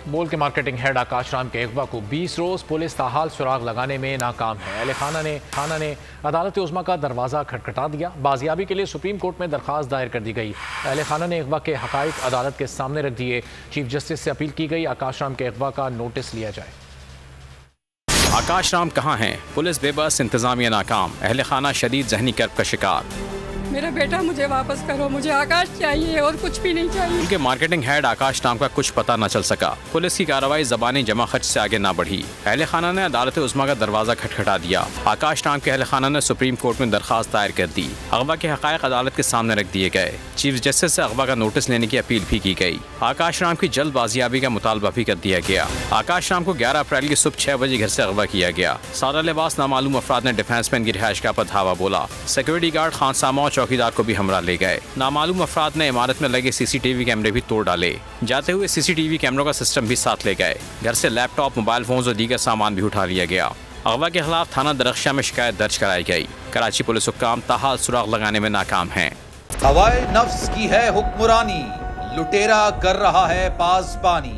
बोल के marketing head आकाश राम के अगवा को 20 रोज पुलिस ताहाल सुराग लगाने में नाकाम है। अहले खाना ने अदालत उज़्मा का दरवाज़ा खटखटा दिया। बाजियाबी के लिए सुप्रीम कोर्ट में दरख्वास्त दायर कर दी गई। अहले खाना ने अगवा के हक़ाइक़ अदालत के सामने रख दिए। चीफ जस्टिस से अपील की गई आकाश राम के अगवा का नोटिस लिया जाए। आकाश राम कहाँ हैं? पुलिस बेबस, इंतजामिया नाकाम, अहले खाना शदीद जहनी कर्ब का शिकार। मेरा बेटा मुझे वापस करो, मुझे आकाश चाहिए और कुछ भी नहीं चाहिए। उनके मार्केटिंग हेड आकाश राम का कुछ पता न चल सका। पुलिस की कार्रवाई ज़बानी जमा खर्च से आगे ना बढ़ी। अहले खाना ने अदालत उज़्मा का दरवाज़ा खटखटा दिया। आकाश राम के अहले खाना ने सुप्रीम कोर्ट में दरख्वास्त दायर कर दी। अगवा के हक़ाइक़ अदालत के सामने रख दिए गए। चीफ जस्टिस से अगवा का नोटिस लेने की अपील भी की गई। आकाश राम की जल्द बाजियाबी का मुतालबा भी कर दिया गया। आकाश राम को 11 अप्रैल की सुबह 6 बजे घर से अगवा किया गया। सादा लिबास नामालूम अफराद ने डिफेंस मैन की रिहाइशगाह पर धावा बोला। सिक्योरिटी गार्ड खानसामा और चौकीदार को भी हमरा ले गए। नामालूम अफराद ने इमारत में लगे CCTV कैमरे भी तोड़ डाले। जाते हुए CCTV कैमरों का सिस्टम भी साथ ले गए। घर से लैपटॉप, मोबाइल फोन और दीगर सामान भी उठा लिया गया। अगवा के खिलाफ थाना दरख्शां में शिकायत दर्ज कराई गई। कराची पुलिस हुक्काम ताहाल सुराग लगाने में नाकाम हैं। हवाए नफ्स की है हुक्मरानी, लुटेरा कर रहा है पासबानी।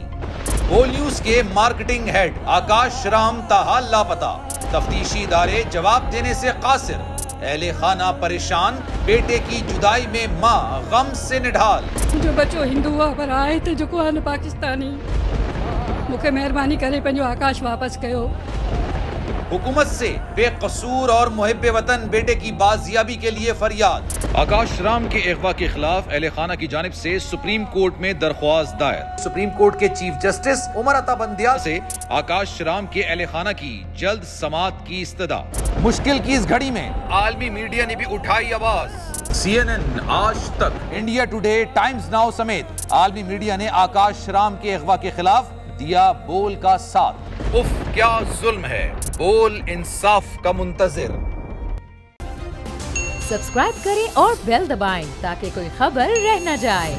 बोल न्यूज के मार्केटिंग हेड आकाश राम ताहाल लापता, तफ्तीशी इदारे जवाब देने से कासिर। अहले खाना परेशान, बेटे की जुदाई में माँ गम से निढाल। जो बच्चों हिंदू पर आए थे जो को पाकिस्तानी, मुझे मेहरबानी करे पंहिंजो आकाश वापस कयो। हुकूमत से बेकसूर और मुहिब्बे वतन बेटे की बाजियाबी के लिए फरियाद। आकाश राम के अगवा के खिलाफ अहले खाना की जानिब से सुप्रीम कोर्ट में दरख्वास्त दायर। सुप्रीम कोर्ट के चीफ जस्टिस उमर अता बंदियाल से आकाश राम के अहले खाना की जल्द समाअत की इस्तदा। मुश्किल की इस घड़ी में आलमी मीडिया ने भी उठाई आवाज। CNN, आज तक, इंडिया टुडे, टाइम्स नाउ समेत आलमी मीडिया ने आकाश राम के अगवा के खिलाफ दिया बोल का साथ। उफ क्या जुल्म है, बोल इंसाफ का मुंतजिर। सब्सक्राइब करें और बेल दबाएं ताकि कोई खबर रह न जाए।